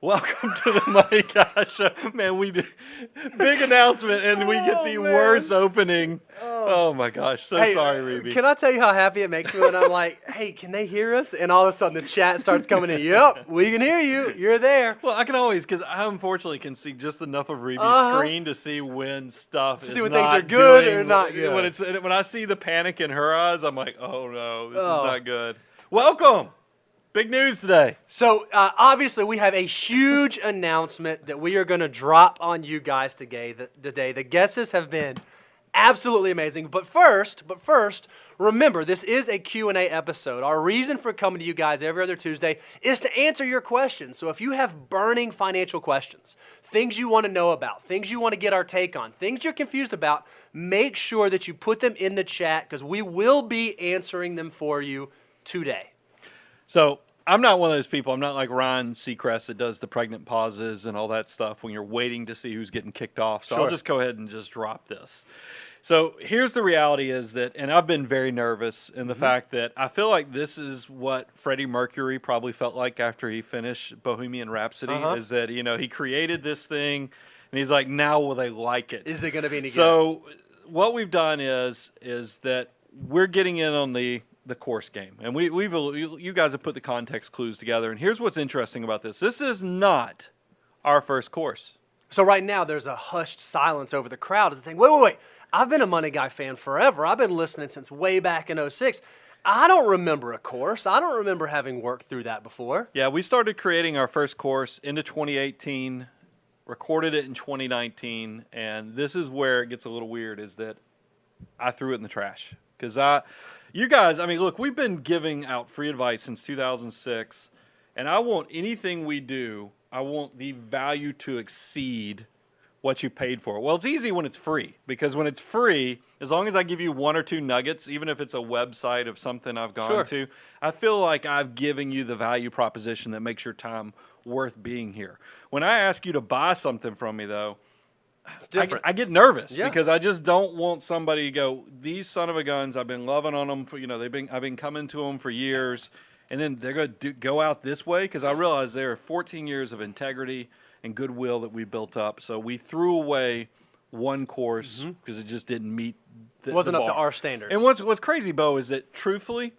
Welcome to the Money Guy Show. Man, we did big announcement and we get the worst opening. Oh my gosh. So sorry, Reby. Can I tell you how happy it makes me when I'm like, hey, can they hear us? And all of a sudden the chat starts coming in. Yep, we can hear you. You're there. Well, I can always, because I unfortunately can see just enough of Reby's screen to see when stuff is see when not things are good doing, or not good. When I see the panic in her eyes, I'm like, oh no, this is not good. Welcome. Big news today. So, obviously, we have a huge announcement that we are going to drop on you guys today. The guesses have been absolutely amazing. But first, remember, this is a Q&A episode. Our reason for coming to you guys every other Tuesday is to answer your questions. So if you have burning financial questions, things you want to know about, things you want to get our take on, things you're confused about, make sure that you put them in the chat because we will be answering them for you today. So I'm not one of those people. I'm not like Ryan Seacrest that does the pregnant pauses and all that stuff when you're waiting to see who's getting kicked off. So I'll just go ahead and just drop this. So here's the reality is that, and I've been very nervous in the fact that I feel like this is what Freddie Mercury probably felt like after he finished Bohemian Rhapsody, is that, you know, he created this thing and he's like, now will they like it? Is it going to be any good? So what we've done is that we're getting in on the course game. And you guys have put the context clues together. And here's what's interesting about this. This is not our first course. So right now there's a hushed silence over the crowd as the thing, wait. I've been a Money Guy fan forever. I've been listening since way back in 06. I don't remember a course. I don't remember having worked through that before. Yeah, we started creating our first course into 2018, recorded it in 2019, and this is where it gets a little weird is that I threw it in the trash. Because you guys, I mean, look, we've been giving out free advice since 2006, and I want anything we do, I want the value to exceed what you paid for. Well, it's easy when it's free, because when it's free, as long as I give you one or two nuggets, even if it's a website of something I've gone to, I feel like I've given you the value proposition that makes your time worth being here. When I ask you to buy something from me, though, it's different. I get nervous because I just don't want somebody to go, these son of a guns, I've been loving on them for, you know, I've been coming to them for years, and then they're going to go out this way, because I realize there are 14 years of integrity and goodwill that we built up. So we threw away one course because it just didn't meet the wasn't up to bar. our standards. And what's crazy, Bo, is that truthfully,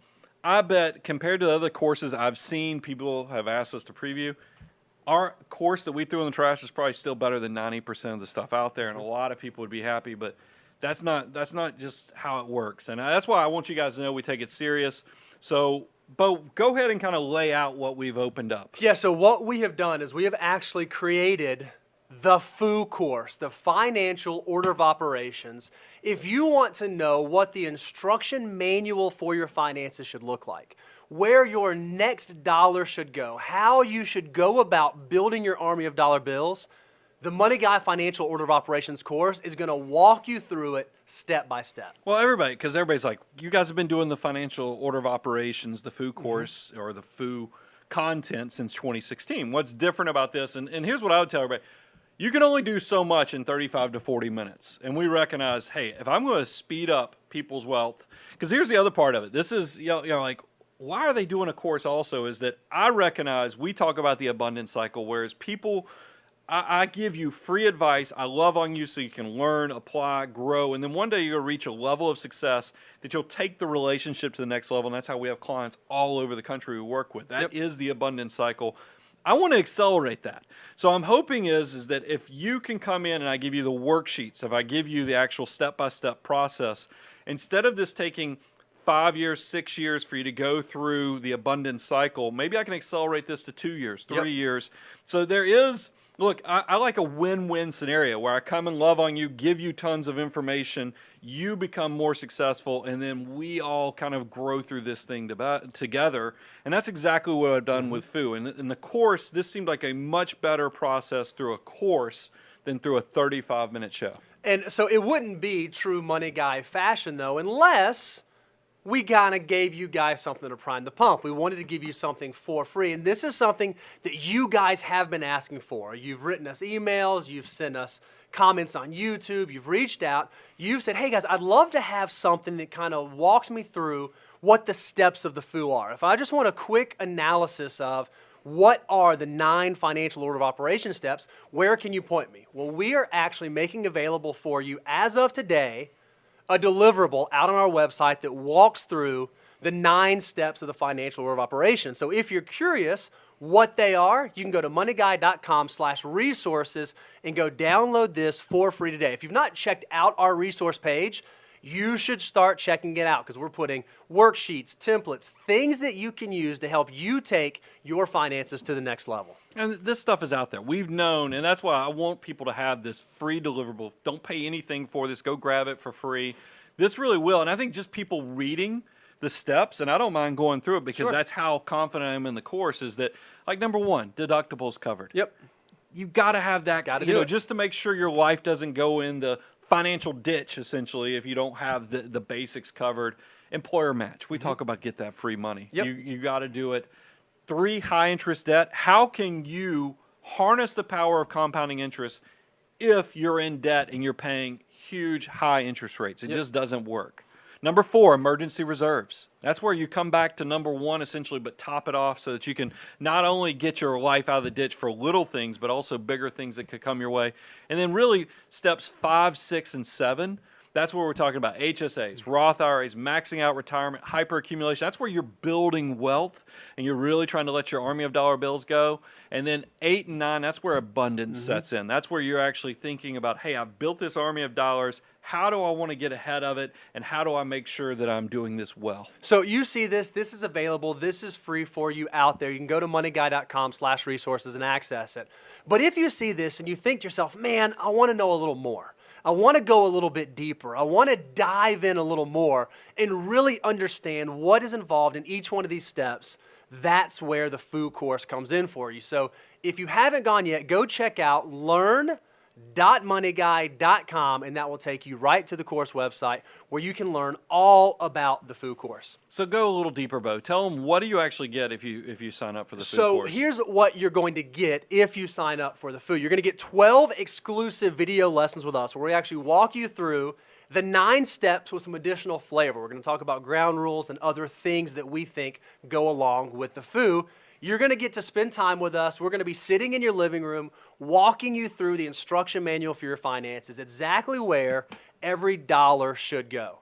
I bet compared to the other courses I've seen people have asked us to preview, our course that we threw in the trash is probably still better than 90% of the stuff out there, and a lot of people would be happy, but that's not just how it works. And that's why I want you guys to know we take it serious. So, Bo, go ahead and kind of lay out what we've opened up. Yeah, so what we have done is we have actually created the FOO course, the Financial Order of Operations. If you want to know what the instruction manual for your finances should look like, where your next dollar should go, how you should go about building your army of dollar bills, the Money Guy Financial Order of Operations course is going to walk you through it step by step. Well, because everybody's like, you guys have been doing the Financial Order of Operations, the FOO course, or the FOO content since 2016. What's different about this? And here's what I would tell everybody. You can only do so much in 35 to 40 minutes. And we recognize, hey, if I'm going to speed up people's wealth, because here's the other part of it. This is, you know, like, why are they doing a course also is that I recognize we talk about the abundance cycle, whereas people, I give you free advice. I love on you so you can learn, apply, grow, and then one day you're going to reach a level of success that you'll take the relationship to the next level, and that's how we have clients all over the country we work with. That is the abundance cycle. I want to accelerate that. So I'm hoping is that if you can come in and I give you the worksheets, if I give you the actual step-by-step process, instead of this taking 5 years, 6 years for you to go through the abundance cycle, maybe I can accelerate this to 2 years, 3 years. So there is, look, I like a win-win scenario where I come and love on you, give you tons of information, you become more successful, and then we all kind of grow through this thing together. And that's exactly what I've done with FOO. And in the course, this seemed like a much better process through a course than through a 35-minute show. And so it wouldn't be true Money Guy fashion, though, unless we kind of gave you guys something to prime the pump. We wanted to give you something for free, and this is something that you guys have been asking for. You've written us emails, you've sent us comments on YouTube, you've reached out, you've said, hey guys, I'd love to have something that kind of walks me through what the steps of the FOO are. If I just want a quick analysis of what are the 9 financial order of operation steps? Where can you point me? Well, we are actually making available for you, as of today, a deliverable out on our website that walks through the 9 steps of the financial order of operation. So if you're curious what they are, you can go to moneyguy.com/resources and go download this for free today. If you've not checked out our resource page, you should start checking it out because we're putting worksheets, templates, things that you can use to help you take your finances to the next level. And this stuff is out there. We've known, and that's why I want people to have this free deliverable. Don't pay anything for this. Go grab it for free. This really will. And I think just people reading the steps, and I don't mind going through it because that's how confident I am in the course, is that, like, number 1, deductibles covered. Yep. You got to have that, just to make sure your life doesn't go in the financial ditch, essentially, if you don't have the basics covered. Employer match. We talk about get that free money. Yep. You got to do it. 3, high interest debt. How can you harness the power of compounding interest if you're in debt and you're paying huge high interest rates? It just doesn't work. Number 4, emergency reserves. That's where you come back to number 1 essentially, but top it off so that you can not only get your life out of the ditch for little things, but also bigger things that could come your way. And then really steps 5, 6, and 7, that's where we're talking about HSAs, Roth IRAs, maxing out retirement, hyperaccumulation. That's where you're building wealth and you're really trying to let your army of dollar bills go. And then 8 and 9, that's where abundance sets in. That's where you're actually thinking about, hey, I've built this army of dollars. How do I want to get ahead of it? And how do I make sure that I'm doing this well? So you see this is available. This is free for you out there. You can go to moneyguy.com/resources and access it. But if you see this and you think to yourself, man, I want to know a little more. I want to go a little bit deeper. I want to dive in a little more and really understand what is involved in each one of these steps. That's where the FOO course comes in for you. So if you haven't gone yet, go check out learn.moneyguy.com, and that will take you right to the course website where you can learn all about the FOO course. So go a little deeper, Bo. Tell them, what do you actually get if you sign up for the FOO course? So here's what you're going to get if you sign up for the FOO. You're going to get 12 exclusive video lessons with us where we actually walk you through the 9 steps with some additional flavor. We're going to talk about ground rules and other things that we think go along with the FOO. You're going to get to spend time with us. We're going to be sitting in your living room, walking you through the instruction manual for your finances, exactly where every dollar should go.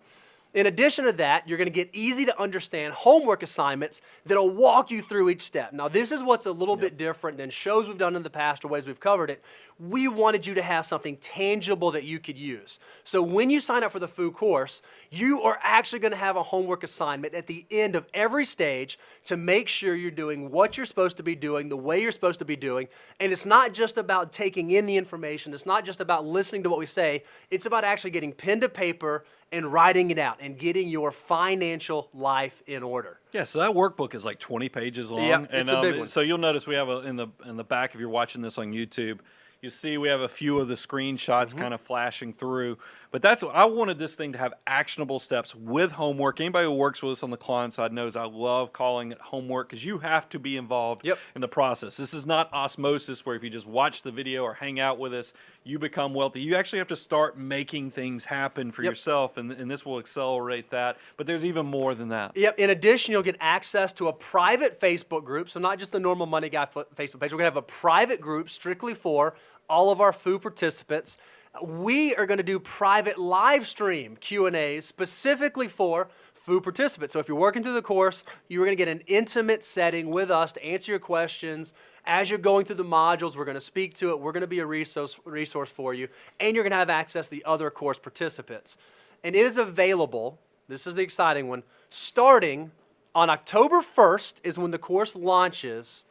In addition to that, you're going to get easy to understand homework assignments that'll walk you through each step. Now, this is what's a little bit different than shows we've done in the past or ways we've covered it. We wanted you to have something tangible that you could use. So when you sign up for the FOO course, you are actually going to have a homework assignment at the end of every stage to make sure you're doing what you're supposed to be doing, the way you're supposed to be doing. And it's not just about taking in the information. It's not just about listening to what we say. It's about actually getting pen to paper and writing it out and getting your financial life in order. Yeah, so that workbook is like 20 pages long. Yeah, and, it's a big one. So you'll notice we have in the back, if you're watching this on YouTube, you see we have a few of the screenshots kind of flashing through. But I wanted this thing to have actionable steps with homework. Anybody who works with us on the client side knows I love calling it homework because you have to be involved in the process. This is not osmosis where if you just watch the video or hang out with us, you become wealthy. You actually have to start making things happen for yourself, and this will accelerate that. But there's even more than that. Yep. In addition, you'll get access to a private Facebook group, so not just the normal Money Guy Facebook page. We're going to have a private group strictly for all of our FOO participants. We are going to do private live stream Q&As specifically for FOO participants. So if you're working through the course, you're going to get an intimate setting with us to answer your questions. As you're going through the modules, we're going to speak to it. We're going to be a resource for you. And you're going to have access to the other course participants. And it is available, this is the exciting one, starting on October 1st is when the course launches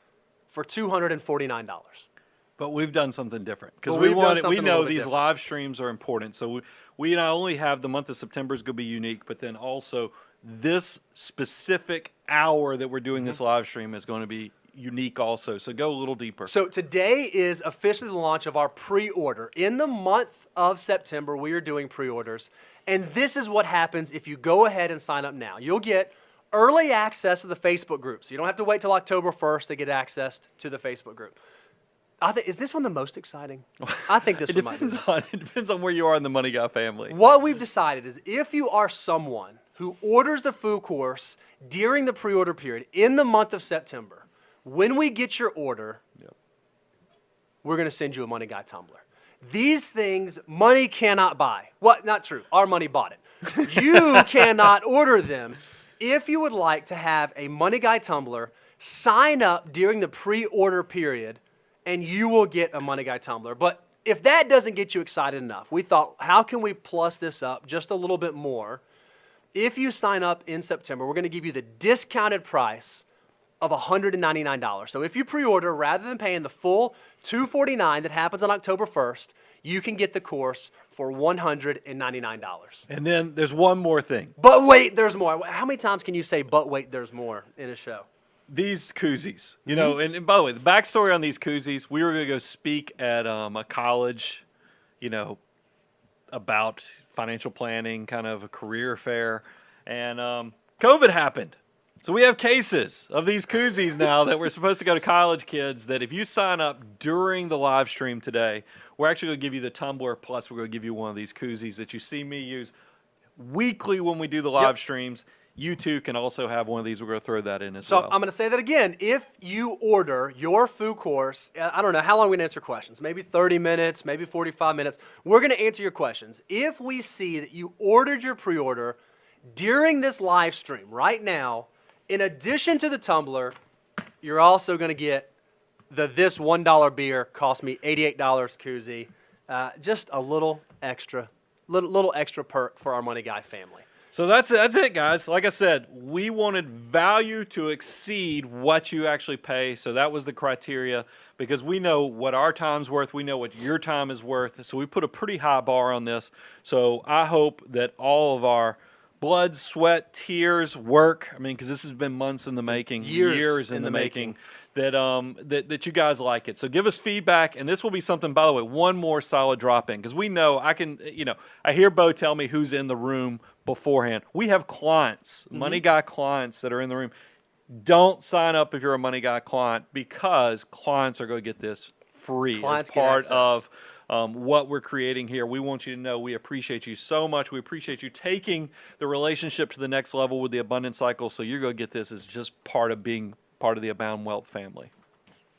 for $249. But we've done something different because Well, we we know these live streams are important. So we not only have the month of September is going to be unique, but then also this specific hour that we're doing this live stream is going to be unique also. So go a little deeper. So today is officially the launch of our pre-order. In the month of September, we are doing pre-orders. And this is what happens if you go ahead and sign up now. You'll get early access to the Facebook group. So you don't have to wait till October 1st to get access to the Facebook group. Is this one the most exciting? I think this one might be. It depends on where you are in the Money Guy family. What we've decided is if you are someone who orders the FOO course during the pre-order period in the month of September, When we get your order, Yep. we're going to send you a Money Guy tumbler. These things money cannot buy. What? Not true. Our money bought it. You cannot order them. If you would like to have a Money Guy tumbler, sign up during the pre-order period, and you will get a Money Guy tumbler. But if that doesn't get you excited enough, we thought, how can we plus this up just a little bit more? If you sign up in September, we're going to give you the discounted price of $199. So if you pre-order, rather than paying the full $249 that happens on October 1st, you can get the course for $199. And then there's one more thing. But wait, there's more. How many times can you say, but wait, there's more in a show? These koozies, you know, and by the way, the backstory on these koozies, we were going to go speak at a college, you know, about financial planning, kind of a career fair, and COVID happened. So we have cases of these koozies now that we're supposed to go to college kids that if you sign up during the live stream today, we're actually going to give you the tumbler, plus we're going to give you one of these koozies that you see me use weekly when we do the live streams. You too can also have one of these. We're going to throw that in as well. So I'm going to say that again. If you order your food course, I don't know how long we're going to answer questions. Maybe 30 minutes, maybe 45 minutes. We're going to answer your questions. If we see that you ordered your pre-order during this live stream right now, in addition to the tumbler, you're also going to get the This $1 Beer Cost Me $88 koozie. Just a little extra perk for our Money Guy family. So that's it, guys. Like I said, we wanted value to exceed what you actually pay. So that was the criteria because we know what our time's worth. We know what your time is worth. So we put a pretty high bar on this. So I hope that all of our blood, sweat, tears, work, I mean, because this has been months in the making, years in the making. That you guys like it. So give us feedback, and this will be something, by the way, one more solid drop-in, because we know I hear Bo tell me who's in the room beforehand. We have clients, Money Guy clients that are in the room. Don't sign up if you're a Money Guy client because clients are going to get this free as part of what we're creating here. We want you to know we appreciate you so much. We appreciate you taking the relationship to the next level with the Abundance Cycle, so you're going to get this as just part of being part of the Abound Wealth family.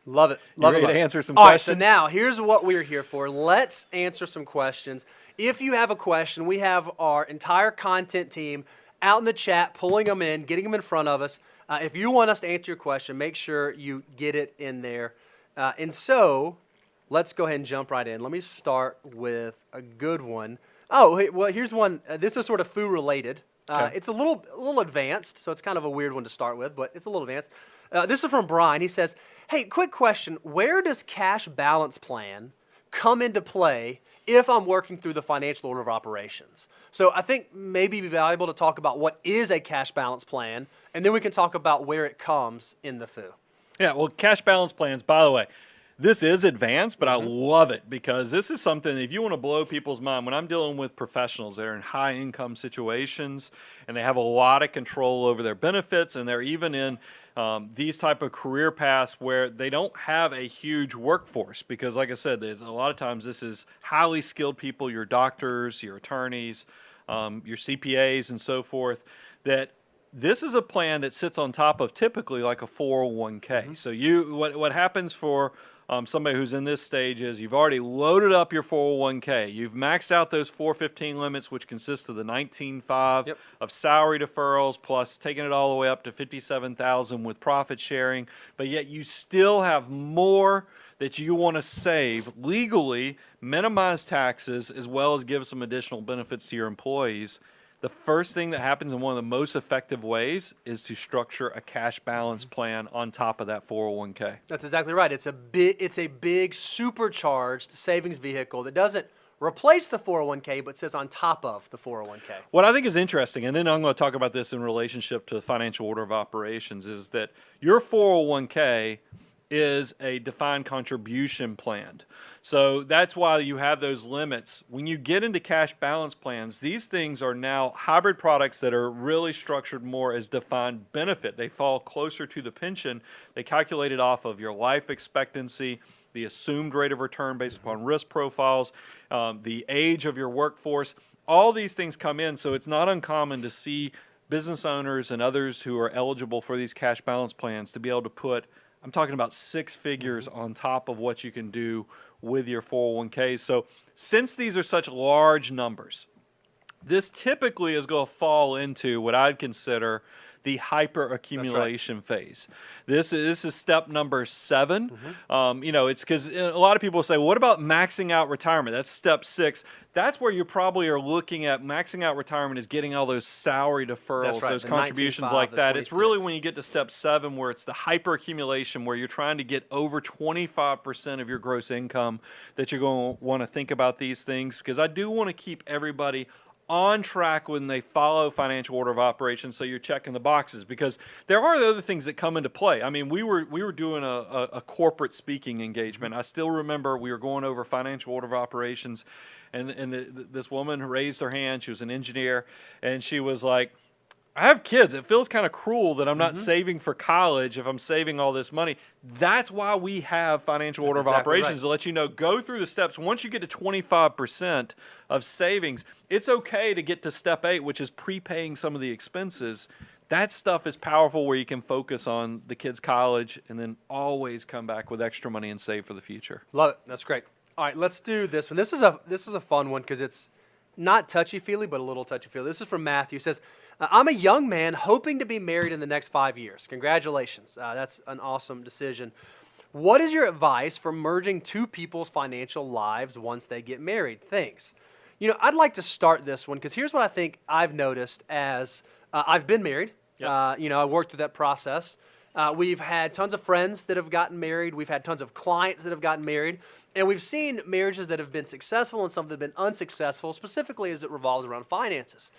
Love it. Love it. To answer some questions? All right, questions? so now here's what we're here for. Let's answer some questions. If you have a question, we have our entire content team out in the chat, pulling them in, getting them in front of us. If you want us to answer your question, make sure you get it in there. And so let's go ahead and jump right in. Let me start with a good one. Oh, well, here's one. This is sort of food related. Okay. It's a little advanced, so it's kind of a weird one to start with, but it's a little advanced. This is from Brian. He says, hey, quick question. Where does cash balance plan come into play if I'm working through the financial order of operations? So I think maybe it'd be valuable to talk about what is a cash balance plan, and then we can talk about where it comes in the FOO. Yeah, well, cash balance plans, by the way, this is advanced, but I love it because this is something, if you want to blow people's mind, when I'm dealing with professionals that are in high income situations and they have a lot of control over their benefits and they're even in these type of career paths where they don't have a huge workforce because, like I said, there's a lot of times this is highly skilled people, your doctors, your attorneys, your CPAs and so forth, that this is a plan that sits on top of typically like a 401k. So what happens for somebody who's in this stage is you've already loaded up your 401k. You've maxed out those 415 limits, which consist of the 19.5 of salary deferrals plus taking it all the way up to 57,000 with profit sharing. But yet you still have more that you want to save legally, minimize taxes, as well as give some additional benefits to your employees. The first thing that happens, and one of the most effective ways, is to structure a cash balance plan on top of that 401k. That's exactly right. It's a big supercharged savings vehicle that doesn't replace the 401k, but sits on top of the 401k. What I think is interesting, and then I'm going to talk about this in relationship to the financial order of operations, is that your 401k is a defined contribution plan. So that's why you have those limits. When you get into cash balance plans, these things are now hybrid products that are really structured more as defined benefit. They fall closer to the pension. They calculate it off of your life expectancy, the assumed rate of return based upon risk profiles, the age of your workforce. All these things come in, so it's not uncommon to see business owners and others who are eligible for these cash balance plans to be able to put I'm talking about six figures on top of what you can do with your 401ks. So since these are such large numbers, this typically is going to fall into what I'd consider the hyper accumulation phase. This is step number 7. It's because a lot of people say, well, what about maxing out retirement? That's step 6. That's where you probably are looking at maxing out retirement is getting all those salary deferrals, those contributions like that. It's really when you get to step 7 where it's the hyper accumulation, where you're trying to get over 25% of your gross income, that you're going to want to think about these things, because I do want to keep everybody on track when they follow financial order of operations, so you're checking the boxes, because there are other things that come into play. I mean, we were doing a corporate speaking engagement. I still remember we were going over financial order of operations, and this woman raised her hand. She was an engineer, and she was like, I have kids. It feels kind of cruel that I'm not saving for college if I'm saving all this money. That's why we have financial order of operations to let you know, go through the steps. Once you get to 25% of savings, it's okay to get to step 8, which is prepaying some of the expenses. That stuff is powerful, where you can focus on the kids' college and then always come back with extra money and save for the future. Love it. That's great. All right, let's do this one. This is a fun one because it's not touchy-feely, but a little touchy-feely. This is from Matthew. It says, I'm a young man hoping to be married in the next 5 years. Congratulations. That's an awesome decision. What is your advice for merging two people's financial lives once they get married? Thanks. I'd like to start this one because here's what I think I've noticed as I've been married. Yep. I worked through that process. We've had tons of friends that have gotten married. We've had tons of clients that have gotten married. And we've seen marriages that have been successful and some that have been unsuccessful, specifically as it revolves around finances.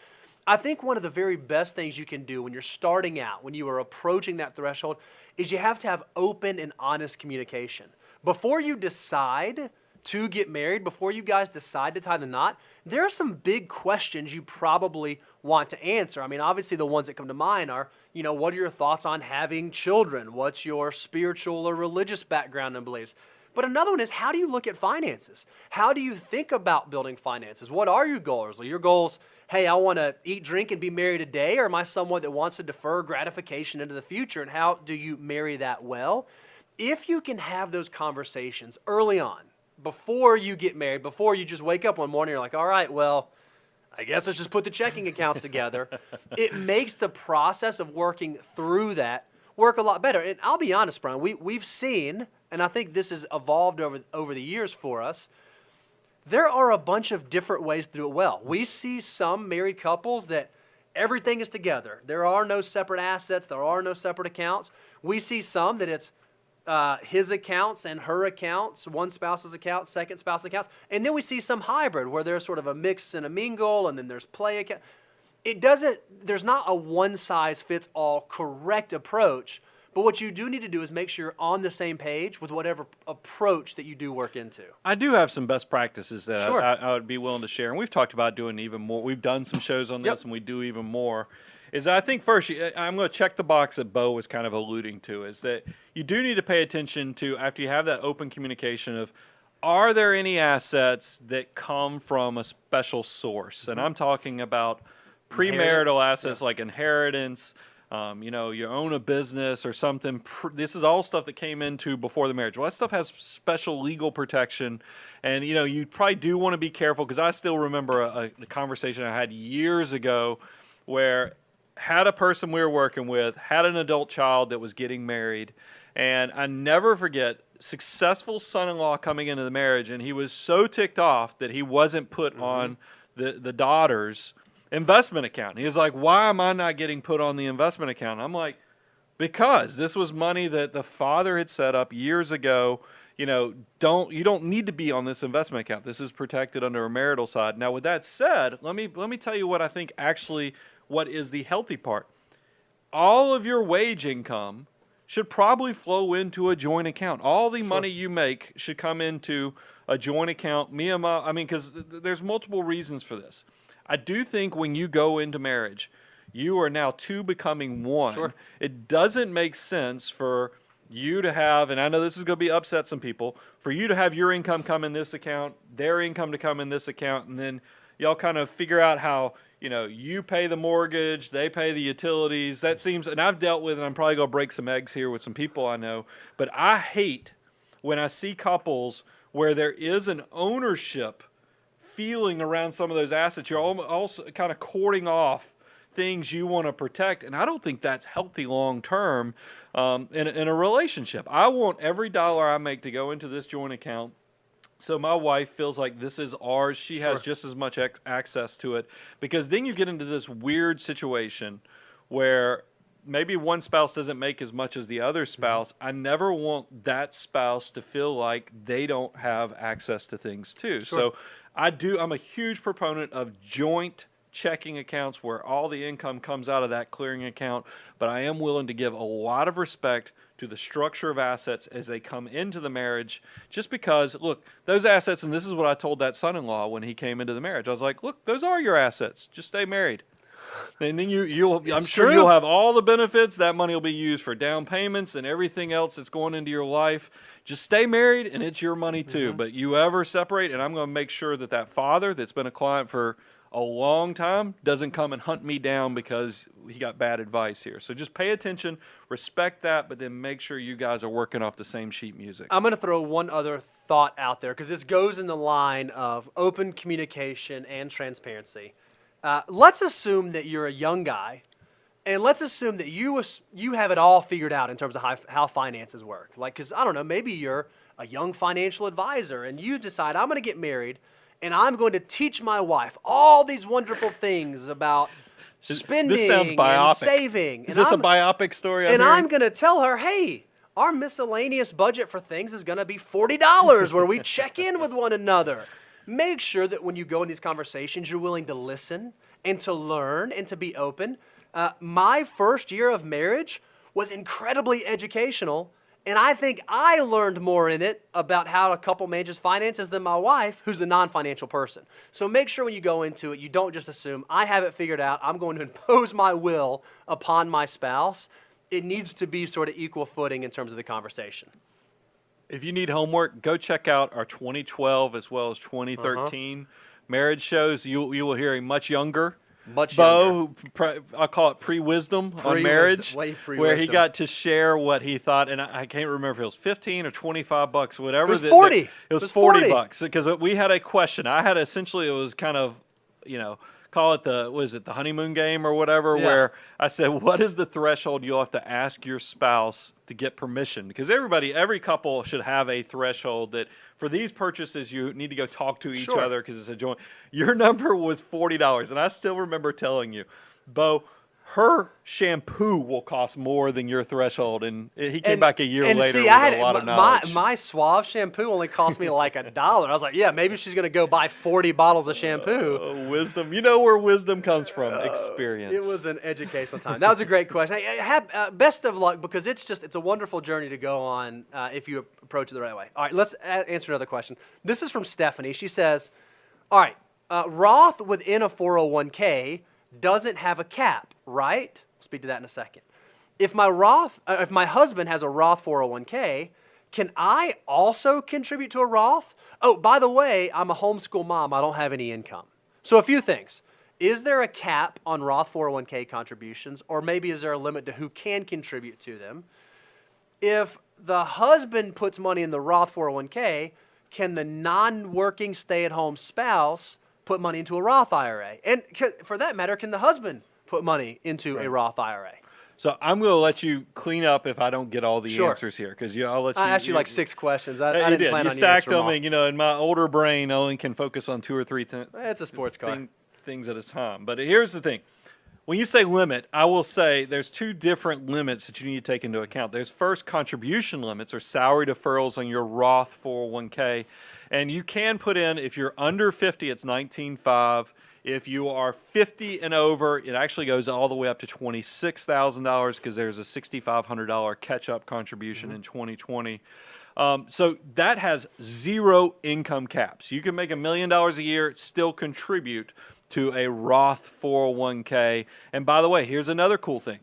I think one of the very best things you can do when you're starting out, when you are approaching that threshold, is you have to have open and honest communication. Before you decide to get married, before you guys decide to tie the knot, there are some big questions you probably want to answer. I mean, obviously the ones that come to mind are, what are your thoughts on having children? What's your spiritual or religious background and beliefs? But another one is, how do you look at finances? How do you think about building finances? What are your goals? Are your goals, hey, I want to eat, drink, and be married today? Or am I someone that wants to defer gratification into the future? And how do you marry that well? If you can have those conversations early on, before you get married, before you just wake up one morning, you're like, all right, well, I guess let's just put the checking accounts together. It makes the process of working through that work a lot better. And I'll be honest, Brian, we've seen, and I think this has evolved over the years for us, there are a bunch of different ways to do it well. We see some married couples that everything is together. There are no separate assets. There are no separate accounts. We see some that it's his accounts and her accounts, one spouse's account, second spouse's accounts. And then we see some hybrid where there's sort of a mix and a mingle, and then there's play account. There's not a one-size-fits-all correct approach, but what you do need to do is make sure you're on the same page with whatever approach that you do work into. I do have some best practices that Sure. I would be willing to share, and we've talked about doing even more. We've done some shows on this, and we do even more. Is I think first, I'm going to check the box that Bo was kind of alluding to, is that you do need to pay attention to, after you have that open communication of, are there any assets that come from a special source? And I'm talking about premarital assets like inheritance, you own a business or something. This is all stuff that came into before the marriage. Well, that stuff has special legal protection. And, you probably do want to be careful, because I still remember a conversation I had years ago where had a person we were working with, had an adult child that was getting married. And I never forget, successful son-in-law coming into the marriage, and he was so ticked off that he wasn't put on the daughter's investment account. He was like, why am I not getting put on the investment account? I'm like, because this was money that the father had set up years ago. You don't need to be on this investment account. This is protected under a marital side. Now, with that said, let me tell you what I think actually what is the healthy part. All of your wage income should probably flow into a joint account. All the money you make should come into a joint account. Because there's multiple reasons for this. I do think when you go into marriage, you are now two becoming one. Sure. It doesn't make sense for you to have, and I know this is going to upset some people, for you to have your income come in this account, their income to come in this account, and then y'all kind of figure out how, you pay the mortgage, they pay the utilities. That seems, and I've dealt with, and I'm probably going to break some eggs here with some people I know, but I hate when I see couples where there is an ownership feeling around some of those assets. You're also kind of courting off things you want to protect, and I don't think that's healthy long term in a relationship. I want every dollar I make to go into this joint account, so my wife feels like this is ours. She has just as much access to it, because then you get into this weird situation where maybe one spouse doesn't make as much as the other spouse. I never want that spouse to feel like they don't have access to things too. So I'm a huge proponent of joint checking accounts where all the income comes out of that clearing account, but I am willing to give a lot of respect to the structure of assets as they come into the marriage, just because, look, those assets, and this is what I told that son-in-law when he came into the marriage. I was like, look, those are your assets. Just stay married. And then I'm sure you'll have all the benefits. That money will be used for down payments and everything else that's going into your life. Just stay married, and it's your money too. But you ever separate, and I'm going to make sure that father that's been a client for a long time doesn't come and hunt me down because he got bad advice here. So just pay attention, respect that, but then make sure you guys are working off the same sheet music. I'm going to throw one other thought out there, because this goes in the line of open communication and transparency. Let's assume that you're a young guy, and let's assume that you have it all figured out in terms of how finances work. Like, because, I don't know, maybe you're a young financial advisor, and you decide, I'm going to get married, and I'm going to teach my wife all these wonderful things about spending this sounds biopic. And saving. Is this a biopic story? I'm going to tell her, hey, our miscellaneous budget for things is going to be $40 where we check in with one another. Make sure that when you go in these conversations, you're willing to listen and to learn and to be open. My first year of marriage was incredibly educational, and I think I learned more in it about how a couple manages finances than my wife, who's the non-financial person. So make sure when you go into it, you don't just assume, I have it figured out, I'm going to impose my will upon my spouse. It needs to be sort of equal footing in terms of the conversation. If you need homework, go check out our 2012 as well as 2013 marriage shows. You will hear a much younger Bo, I'll call it pre-wisdom on marriage, where he got to share what he thought, and I can't remember if it was 15 or 25 bucks, whatever. It was 40. It was 40 bucks, because we had a question. I had essentially, it was kind of, call it the honeymoon game or whatever, where I said, what is the threshold you'll have to ask your spouse to get permission? Because every couple should have a threshold that for these purchases you need to go talk to each other, because it's a joint. Your number was $40, and I still remember telling you, Bo, her shampoo will cost more than your threshold, and he came back a year later with a lot of knowledge. My Suave shampoo only cost me like $1. I was like, yeah, maybe she's going to go buy 40 bottles of shampoo. Wisdom. You know where wisdom comes from. Experience. It was an educational time. That was a great question. Best of luck, because it's a wonderful journey to go on if you approach it the right way. All right, let's answer another question. This is from Stephanie. She says, all right, Roth within a 401k doesn't have a cap, right? We'll speak to that in a second. If my husband has a Roth 401k, can I also contribute to a Roth? Oh, by the way, I'm a homeschool mom. I don't have any income. So a few things. Is there a cap on Roth 401k contributions, or maybe is there a limit to who can contribute to them? If the husband puts money in the Roth 401k, can the non-working stay-at-home spouse put money into a Roth IRA? And for that matter, can the husband put money into a Roth IRA? So I'm going to let you clean up if I don't get all the answers here, because I'll let you. I asked you like 6 questions. I didn't plan on you stacked them, and in my older brain, I only can focus on 2 or 3 things. It's a sports car. Things at a time. But here's the thing. When you say limit, I will say there's 2 different limits that you need to take into account. There's first contribution limits, or salary deferrals on your Roth 401k. And you can put in, if you're under 50, it's $19,500. If you are 50 and over, it actually goes all the way up to $26,000, because there's a $6,500 catch-up contribution in 2020. So that has 0 income caps. You can make $1 million a year, still contribute to a Roth 401k. And by the way, here's another cool thing.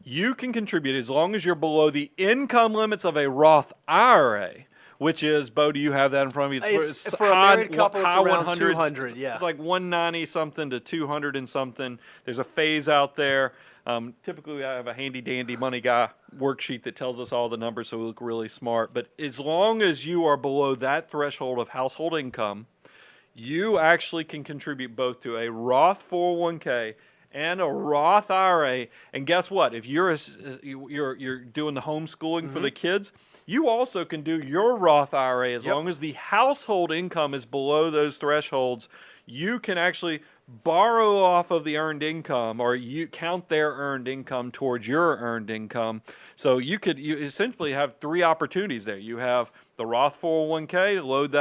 You can contribute as long as you're below the income limits of a Roth IRA, which is, Bo, do you have that in front of you? It's for a married couple, it's around 100s. 200, yeah. It's like 190 something to 200 and something. There's a phase out there. Typically, I have a handy-dandy money guy worksheet that tells us all the numbers so we look really smart. But as long as you are below that threshold of household income, you actually can contribute both to a Roth 401k and a Roth IRA. And guess what? If you're doing the homeschooling for the kids, you also can do your Roth IRA as long as the household income is below those thresholds. You can actually borrow off of the earned income, or you count their earned income towards your earned income. So you essentially have three opportunities there. You have the Roth 401k, load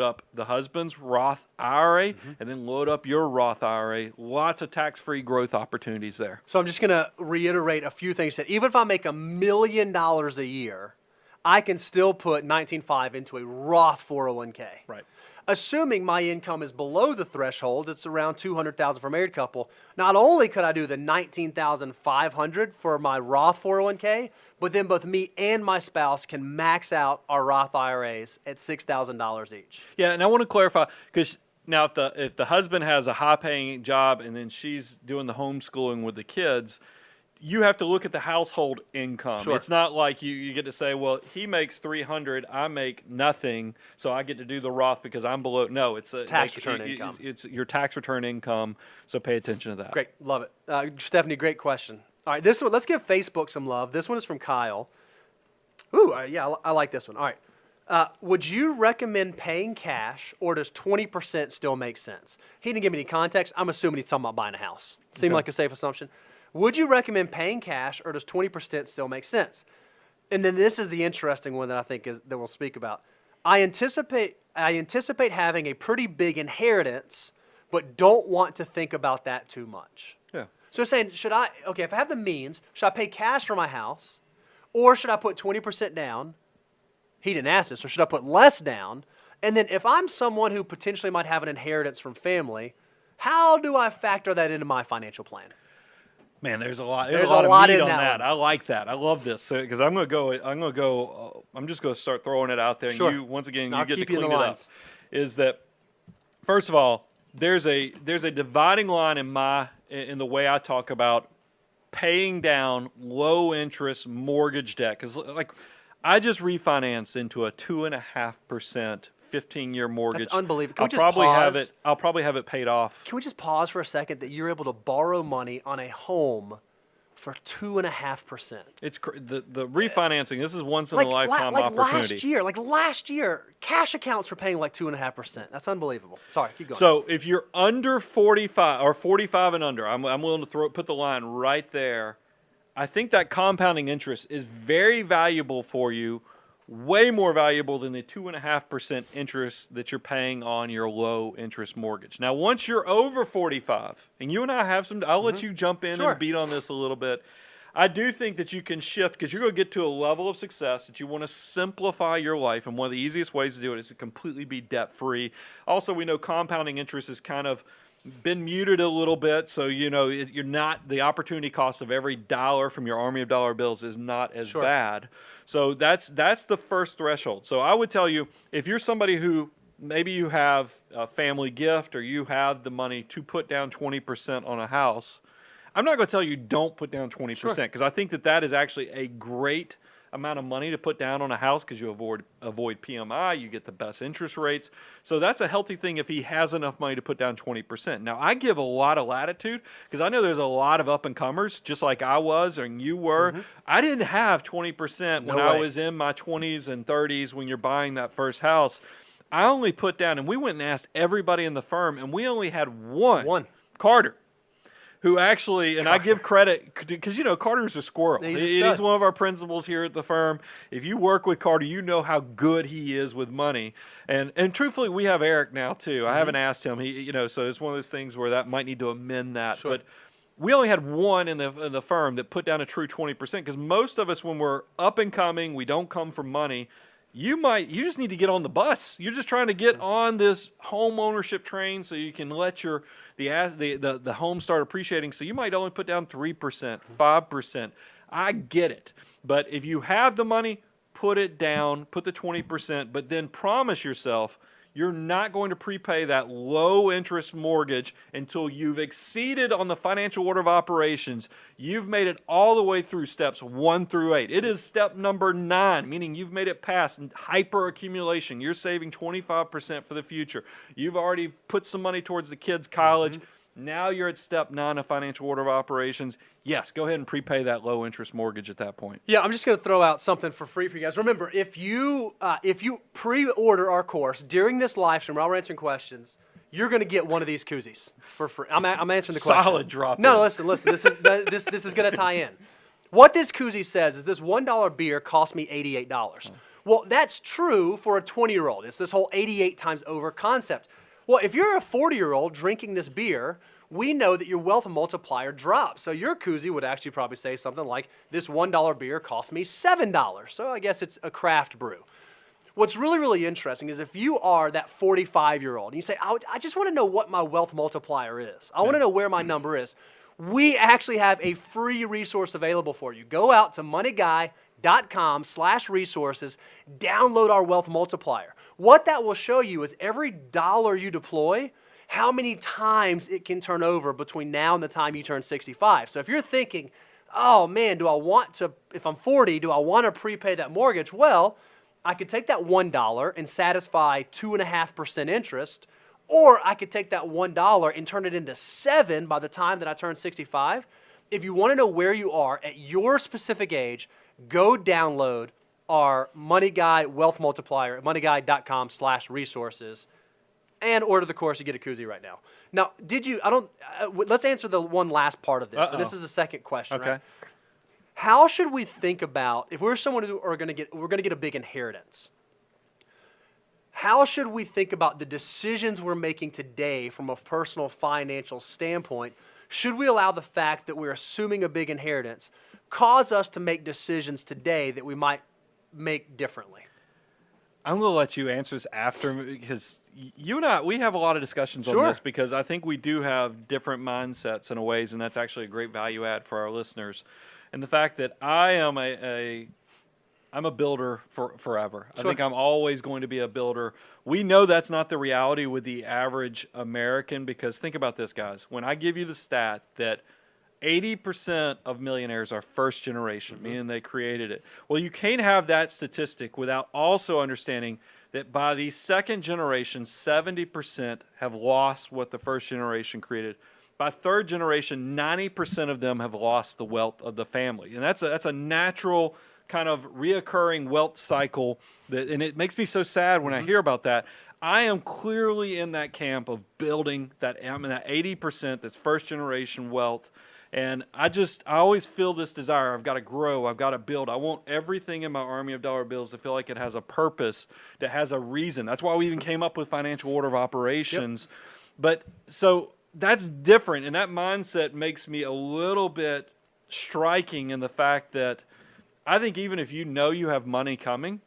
up the husband's Roth IRA, and then load up your Roth IRA. Lots of tax-free growth opportunities there. So I'm just going to reiterate a few things. That even if I make $1 million a year, I can still put 19.5 into a Roth 401k. Right. Assuming my income is below the threshold, it's around $200,000 for a married couple. Not only could I do the $19,500 for my Roth 401k, but then both me and my spouse can max out our Roth IRAs at $6,000 each. Yeah, and I want to clarify, because now if the husband has a high-paying job and then she's doing the homeschooling with the kids, you have to look at the household income. Sure. It's not like you get to say, well, he makes $300, I make nothing, so I get to do the Roth because I'm below. No, it's tax return income. It's your tax return income, so pay attention to that. Great, love it. Stephanie, great question. All right, this one, let's give Facebook some love. This one is from Kyle. Ooh, yeah, I like this one. All right. Would you recommend paying cash, or does 20% still make sense? He didn't give me any context. I'm assuming he's talking about buying a house. Seemed like a safe assumption. Would you recommend paying cash, or does 20% still make sense? And then this is the interesting one that I think that we'll speak about. I anticipate having a pretty big inheritance, but don't want to think about that too much. Yeah. So saying, if I have the means, should I pay cash for my house, or should I put 20% down? He didn't ask this, or should I put less down? And then if I'm someone who potentially might have an inheritance from family, how do I factor that into my financial plan? Man, there's a lot of meat on that. I like that. I love this because I'm just going to start throwing it out there. Sure. And once again, I'll you get to keep you in clean the it up. lines. Is that first of all, there's a dividing line in the way I talk about paying down low interest mortgage debt, because like I just refinanced into a 2.5% 15-year mortgage. That's unbelievable. I'll probably have it paid off. Can we just pause for a second that you're able to borrow money on a home for 2.5%? It's the refinancing. This is once in a lifetime opportunity. Last year, cash accounts were paying like 2.5%. That's unbelievable. Sorry, keep going. So if you're under 45 or 45 and under, I'm willing to put the line right there. I think that compounding interest is very valuable for you. Way more valuable than the 2.5% interest that you're paying on your low interest mortgage. Now, once you're over 45, and you and I have I'll let you jump in and beat on this a little bit. I do think that you can shift, because you're going to get to a level of success that you want to simplify your life, and one of the easiest ways to do it is to completely be debt free. Also, we know compounding interest is kind of been muted a little bit, so you're not, the opportunity cost of every dollar from your army of dollar bills is not as bad. So that's the first threshold. So I would tell you, if you're somebody who maybe you have a family gift, or you have the money to put down 20% on a house, I'm not going to tell you don't put down 20%, because I think that is actually a great amount of money to put down on a house, because you avoid PMI, you get the best interest rates. So that's a healthy thing if he has enough money to put down 20%. Now, I give a lot of latitude, because I know there's a lot of up-and-comers, just like I was and you were. I didn't have 20% when I was in my 20s and 30s when you're buying that first house. I only put down, and we went and asked everybody in the firm, and we only had one. Carter. Who actually, and I give credit, because, Carter's a squirrel. He's one of our principals here at the firm. If you work with Carter, you know how good he is with money. And truthfully, we have Eric now, too. I haven't asked him. So it's one of those things where that might need to amend that. But we only had one in the firm that put down a true 20%, because most of us, when we're up and coming, we don't come from money. You just need to get on the bus. You're just trying to get on this home ownership train so you can let the home start appreciating. So you might only put down 3%, 5%. I get it. But if you have the money, put it down, put the 20%, but then promise yourself you're not going to prepay that low interest mortgage until you've exceeded on the financial order of operations. You've made it all the way through steps 1 through 8. It is step number 9, meaning you've made it past hyper accumulation. You're saving 25% for the future. You've already put some money towards the kids' college. Now you're at step 9 of financial order of operations. Yes, go ahead and prepay that low interest mortgage at that point. Yeah, I'm just going to throw out something for free for you guys. Remember, if you pre-order our course during this live stream while we're answering questions, you're going to get one of these koozies for free. I'm answering the question. Solid drop. No, listen. This is going to tie in. What this koozie says is this $1 beer cost me $88. Well, that's true for a 20-year-old. It's this whole 88 times over concept. Well, if you're a 40-year-old drinking this beer, we know that your wealth multiplier drops. So your koozie would actually probably say something like, this $1 beer cost me $7. So I guess it's a craft brew. What's really, really interesting is if you are that 45-year-old and you say, I just want to know what my wealth multiplier is. I want to know where my number is. We actually have a free resource available for you. Go out to moneyguy.com/resources, download our wealth multiplier. What that will show you is every dollar you deploy, how many times it can turn over between now and the time you turn 65. So if you're thinking, oh man, do I want to, if I'm 40, do I want to prepay that mortgage? Well, I could take that $1 and satisfy 2.5% interest, or I could take that $1 and turn it into 7 by the time that I turn 65. If you want to know where you are at your specific age, go download our Money Guy Wealth Multiplier at moneyguy.com/resources and order the course. You get a koozie right now. Now, let's answer the one last part of this. So this is the second question, Okay. right? How should we think about, if we're someone who we're going to get a big inheritance, how should we think about the decisions we're making today from a personal financial standpoint? Should we allow the fact that we're assuming a big inheritance cause us to make decisions today that we might make differently? I'm going to let you answer this after, because you and I, we have a lot of discussions on this, because I think we do have different mindsets in ways, and that's actually a great value add for our listeners. And the fact that I am I'm a builder forever. I think I'm always going to be a builder. We know that's not the reality with the average American, because think about this, guys. When I give you the stat that 80% of millionaires are first generation, meaning they created it. Well, you can't have that statistic without also understanding that by the second generation, 70% have lost what the first generation created. By third generation, 90% of them have lost the wealth of the family. And that's a natural kind of reoccurring wealth cycle, and it makes me so sad when I hear about that. I am clearly in that camp of building that. I'm in that 80% that's first generation wealth. And I always feel this desire. I've got to grow. I've got to build. I want everything in my army of dollar bills to feel like it has a purpose, that has a reason. That's why we even came up with financial order of operations. Yep. But so that's different, and that mindset makes me a little bit striking in the fact that I think even if you know you have money coming,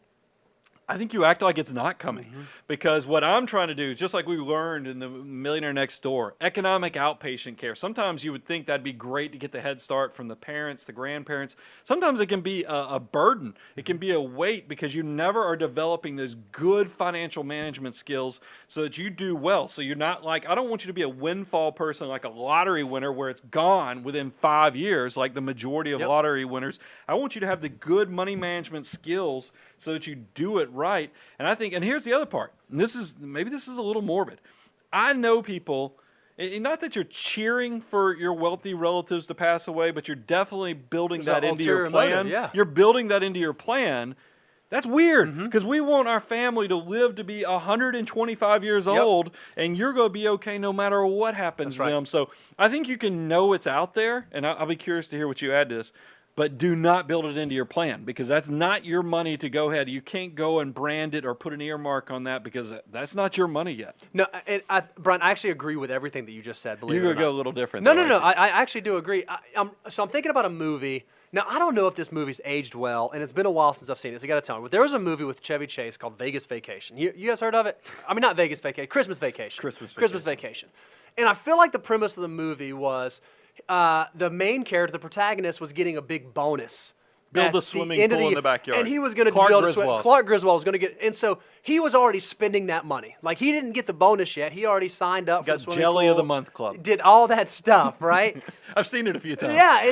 I think you act like it's not coming, because what I'm trying to do, just like we learned in the Millionaire Next Door, economic outpatient care. Sometimes you would think that'd be great to get the head start from the parents, the grandparents. Sometimes it can be a burden. It can be a weight, because you never are developing those good financial management skills so that you do well. So you're not like, I don't want you to be a windfall person like a lottery winner where it's gone within 5 years like the majority of lottery winners. I want you to have the good money management skills so that you do it right. And I think, and here's the other part, and maybe this is a little morbid. I know people, and not that you're cheering for your wealthy relatives to pass away, but you're definitely building that into your plan. You're building that into your plan. That's weird, because we want our family to live to be 125 years old, and you're going to be okay no matter what happens to them. So I think you can know it's out there, and I'll be curious to hear what you add to this. But do not build it into your plan, because that's not your money to go ahead. You can't go and brand it or put an earmark on that, because that's not your money yet. No, Brian, I actually agree with everything that you just said. Believe You're it or going to not. go a little different. No. I actually do agree. So I'm thinking about a movie. Now, I don't know if this movie's aged well, and it's been a while since I've seen it, so you got to tell me. But there was a movie with Chevy Chase called Vegas Vacation. You guys heard of it? I mean, not Vegas Vacation, Christmas Vacation. Christmas Vacation. And I feel like the premise of the movie was the main character, the protagonist, was getting a big bonus Build at a swimming the end of pool the in year. the backyard. And he was going to Clark build Griswold. Clark Griswold was going to get, and so he was already spending that money. Like he didn't get the bonus yet. He already signed up for Got the swimming Jelly pool, of the Month Club. Did all that stuff, right? I've seen it a few times. Yeah,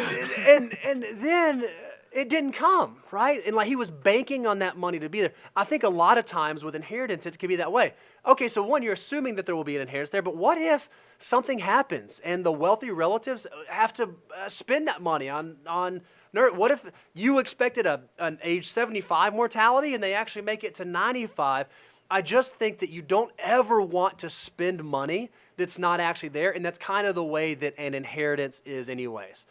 and then it didn't come, right? And like he was banking on that money to be there. I think a lot of times with inheritance, it can be that way. Okay, so one, you're assuming that there will be an inheritance there, but what if something happens and the wealthy relatives have to spend that money on what if you expected an age 75 mortality and they actually make it to 95? I just think that you don't ever want to spend money that's not actually there, and that's kind of the way that an inheritance is anyways.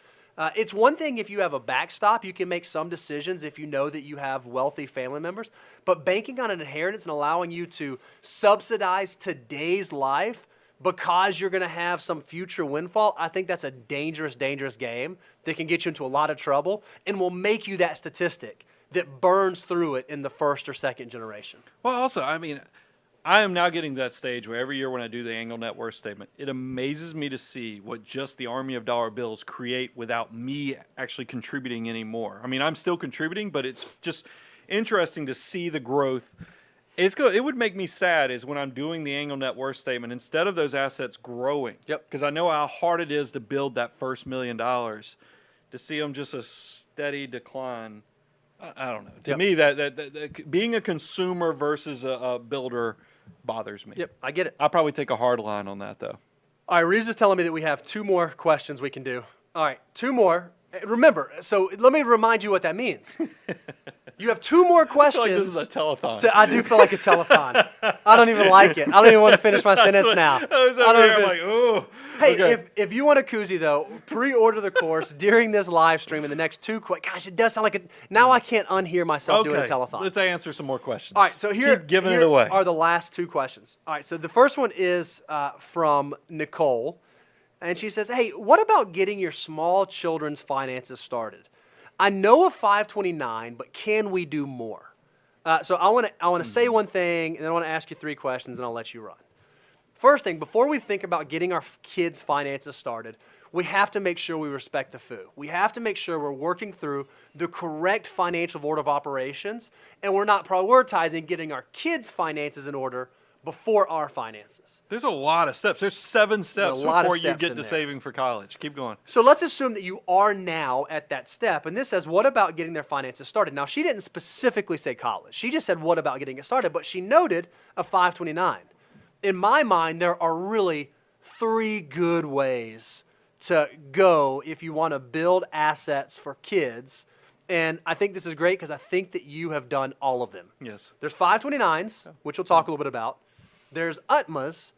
It's one thing if you have a backstop, you can make some decisions if you know that you have wealthy family members, but banking on an inheritance and allowing you to subsidize today's life because you're going to have some future windfall, I think that's a dangerous, dangerous game that can get you into a lot of trouble and will make you that statistic that burns through it in the first or second generation. Well, also, I mean, I am now getting to that stage where every year when I do the annual net worth statement, it amazes me to see what just the army of dollar bills create without me actually contributing anymore. I mean, I'm still contributing, but it's just interesting to see the growth. It would make me sad is when I'm doing the annual net worth statement, instead of those assets growing, because I know how hard it is to build that first $1 million, to see them just a steady decline. I don't know. To me, that being a consumer versus a builder bothers me. Yep, I get it. I'll probably take a hard line on that, though. All right, Reeves is telling me that we have 2 more questions we can do. All right, 2 more. Remember, so let me remind you what that means. You have 2 more questions. I feel like this is a telethon. I do feel like a telethon. I don't even like it. I don't even want to finish my sentence now. I was over here, I'm like, ooh. Hey, Okay. if you want a koozie, though, pre-order the course during this live stream in the next 2 Gosh, it does sound like now I can't unhear myself doing a telethon. Let's answer some more questions. All right, so Keep giving it away. are the last 2 questions. All right, so the first one is from Nicole, and she says, hey, what about getting your small children's finances started? I know of 529, but can we do more? So I want to say one thing, and then I want to ask you 3 questions, and I'll let you run. First thing, before we think about getting our kids' finances started, we have to make sure we respect the FOO. We have to make sure we're working through the correct financial order of operations, and we're not prioritizing getting our kids' finances in order before our finances. There's a lot of steps. There's 7 steps before you get to there. saving for college. Keep going. So let's assume that you are now at that step. And this says, what about getting their finances started? Now, she didn't specifically say college. She just said, what about getting it started? But she noted a 529. In my mind, there are really 3 good ways to go if you want to build assets for kids. And I think this is great because I think that you have done all of them. Yes. There's 529s, which we'll talk a little bit about. There's UTMAs,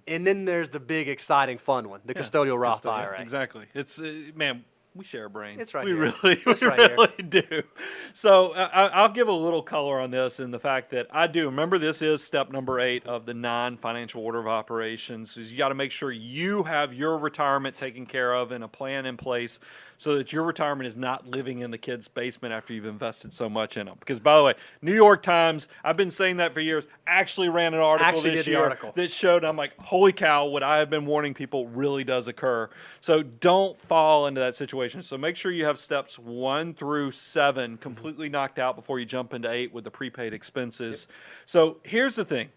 and then there's the big, exciting, fun one, the custodial Roth IRA. Exactly. It's man, we share a brain. It's right we here. Really, It's we right here. really do. So I'll give a little color on this in the fact that I do remember this is step number 8 of the non-financial order of operations. Is you got to make sure you have your retirement taken care of and a plan in place so that your retirement is not living in the kid's basement after you've invested so much in them. Because, by the way, New York Times, I've been saying that for years, actually ran an article this year that showed, I'm like, holy cow, what I have been warning people really does occur. So don't fall into that situation. So make sure you have steps 1 through 7 completely knocked out before you jump into 8 with the prepaid expenses. So here's the thing.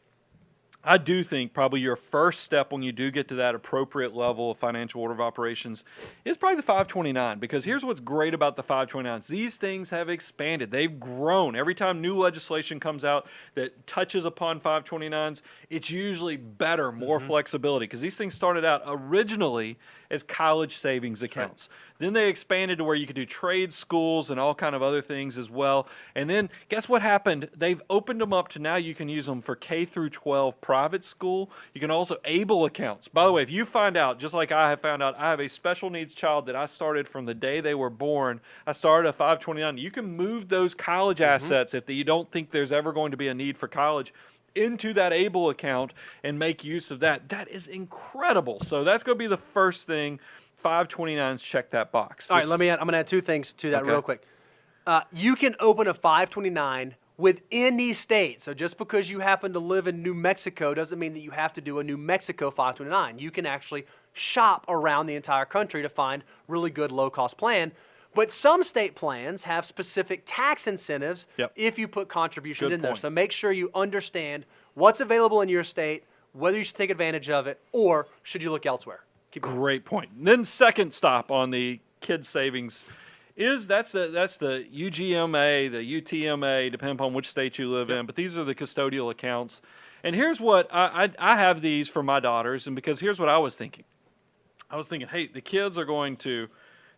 I do think probably your first step when you do get to that appropriate level of financial order of operations is probably the 529, because here's what's great about the 529s. These things have expanded. They've grown. Every time new legislation comes out that touches upon 529s, it's usually better, more flexibility, because these things started out originally as college savings accounts. Then they expanded to where you could do trade schools and all kind of other things as well. And then guess what happened? They've opened them up to now you can use them for K through 12 private school. You can also ABLE accounts. By the way, if you find out, just like I have found out, I have a special needs child that I started from the day they were born. I started a 529. You can move those college assets if you don't think there's ever going to be a need for college into that ABLE account and make use of that. That is incredible. So that's going to be the first thing. 529s, check that box. All right, I'm going to add 2 things to that real quick. You can open a 529 with any state. So just because you happen to live in New Mexico doesn't mean that you have to do a New Mexico 529. You can actually shop around the entire country to find really good low-cost plan. But some state plans have specific tax incentives Yep. if you put contributions Good in there. point. So make sure you understand what's available in your state, whether you should take advantage of it, or should you look elsewhere. Keep going. Great point. And then second stop on the kids savings is that's the UGMA, the UTMA, depending upon which state you live in. But these are the custodial accounts. And here's what I have these for my daughters, and because here's what I was thinking. I was thinking, hey, the kids are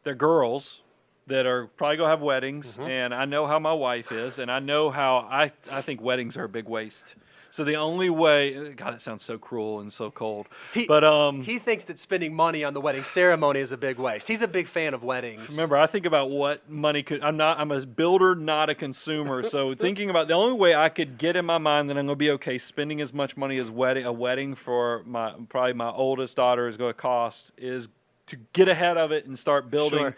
they're girls that are probably going to have weddings, and I know how my wife is, and I know how I think weddings are a big waste. So the only way, God, it sounds so cruel and so cold. He thinks that spending money on the wedding ceremony is a big waste. He's a big fan of weddings. Remember, I think about what money could. I'm a builder, not a consumer. So thinking about the only way I could get in my mind that I'm going to be okay spending as much money as a wedding for probably my oldest daughter is going to cost is to get ahead of it and start building. Sure.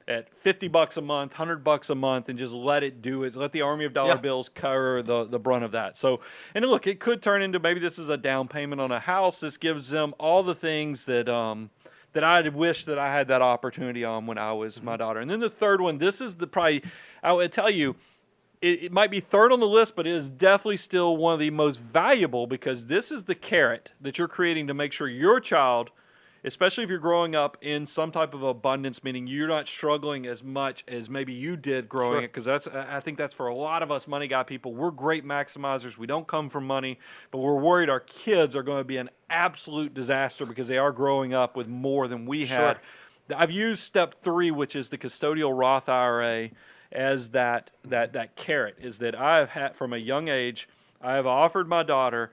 At $50 a month, $100 a month, and just let it do it. Let the army of dollar bills cover the brunt of that. So, and look, it could turn into maybe this is a down payment on a house. This gives them all the things that that I wish that I had that opportunity on when I was my daughter. And then the third one, this is I would tell you, it might be third on the list, but it is definitely still one of the most valuable because this is the carrot that you're creating to make sure your child, especially if you're growing up in some type of abundance, meaning you're not struggling as much as maybe you did growing it, because I think that's for a lot of us money guy people. We're great maximizers. We don't come from money, but we're worried our kids are going to be an absolute disaster because they are growing up with more than we had. I've used step 3, which is the custodial Roth IRA, as that carrot, is that I have had from a young age, I have offered my daughter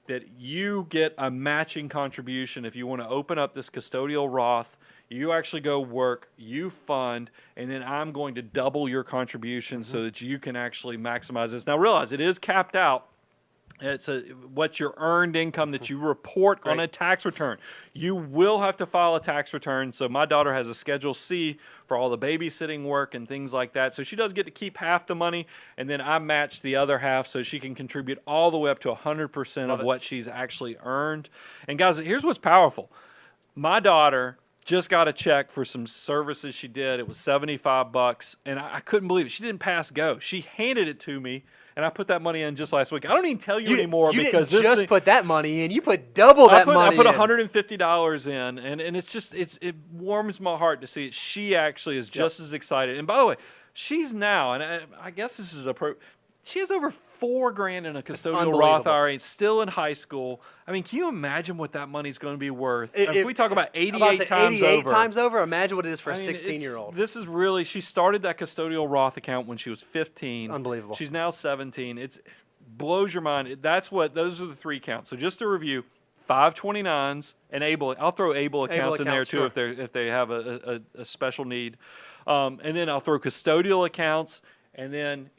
that you get a matching contribution if you want to open up this custodial Roth. You actually go work, you fund, and then I'm going to double your contribution so that you can actually maximize this. Now realize it is capped out. It's what's your earned income that you report on a tax return. You will have to file a tax return. So my daughter has a Schedule C for all the babysitting work and things like that. So she does get to keep half the money, and then I match the other half so she can contribute all the way up to 100% of what she's actually earned. And guys, here's what's powerful. My daughter just got a check for some services she did. It was $75, and I couldn't believe it. She didn't pass go. She handed it to me. And I put that money in just last week. I don't even tell you anymore because you didn't just put that money in. You put double that money in. I put $150 in, and it's just it warms my heart to see it. She actually is just as excited. And by the way, she's now, and I guess this is she has over $4,000 in a custodial Roth IRA, still in high school. I mean, can you imagine what that money's going to be worth? If we talk about 88 times over, imagine what it is for a 16-year-old. This is really, she started that custodial Roth account when she was 15. It's unbelievable. She's now 17. It blows your mind. Those are the 3 counts. So just to review, 529s and ABLE. I'll throw ABLE accounts in there too if they have a special need. And then I'll throw custodial accounts, and then,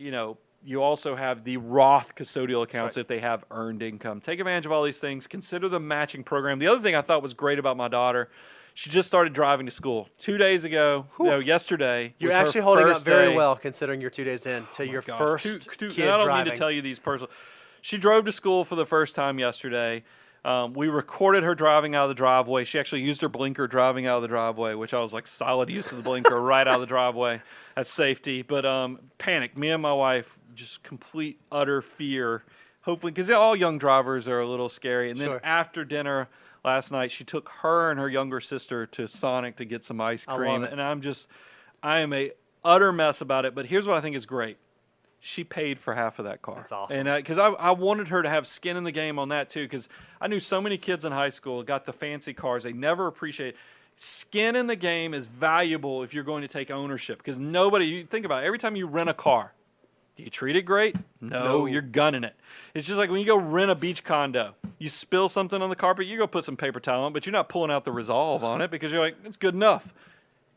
you also have the Roth custodial accounts if they have earned income. Take advantage of all these things. Consider the matching program. The other thing I thought was great about my daughter, she just started driving to school 2 days ago. Yesterday. You're actually holding up very well considering you're 2 days in to your first kid I don't driving. mean to tell you these personal. She drove to school for the first time yesterday. We recorded her driving out of the driveway. She actually used her blinker driving out of the driveway, which I was like, solid use of the blinker right out of the driveway. That's safety. But panicked. Me and my wife, just complete, utter fear. Hopefully, because all young drivers are a little scary. And then after dinner last night, she took her and her younger sister to Sonic to get some ice cream. I love it. And I am a utter mess about it. But here's what I think is great. She paid for half of that car. That's awesome. And because I wanted her to have skin in the game on that too, because I knew so many kids in high school got the fancy cars. They never appreciate it. Skin in the game is valuable if you're going to take ownership, because you think about it, every time you rent a car, do you treat it great? No, you're gunning it. It's just like when you go rent a beach condo. You spill something on the carpet, you go put some paper towel on it, but you're not pulling out the Resolve on it because you're like, it's good enough.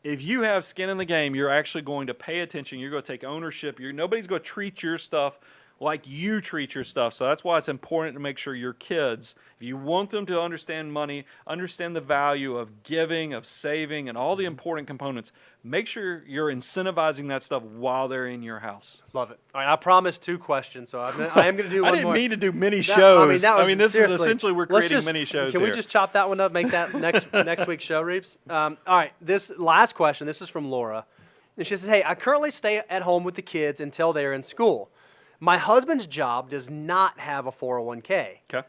If you have skin in the game, you're actually going to pay attention. You're going to take ownership. Nobody's going to treat your stuff like you treat your stuff. So that's why it's important to make sure your kids, if you want them to understand money, understand the value of giving, of saving, and all the important components, make sure you're incentivizing that stuff while they're in your house. Love it. All right, I promised 2 questions, so I am going to do one more. I didn't mean to do mini shows. This seriously, is essentially we're creating mini shows Can we just chop that one up, make that next week's show, Reeves? All right, this last question, this is from Laura. And she says, hey, I currently stay at home with the kids until they're in school. My husband's job does not have a 401k. Okay.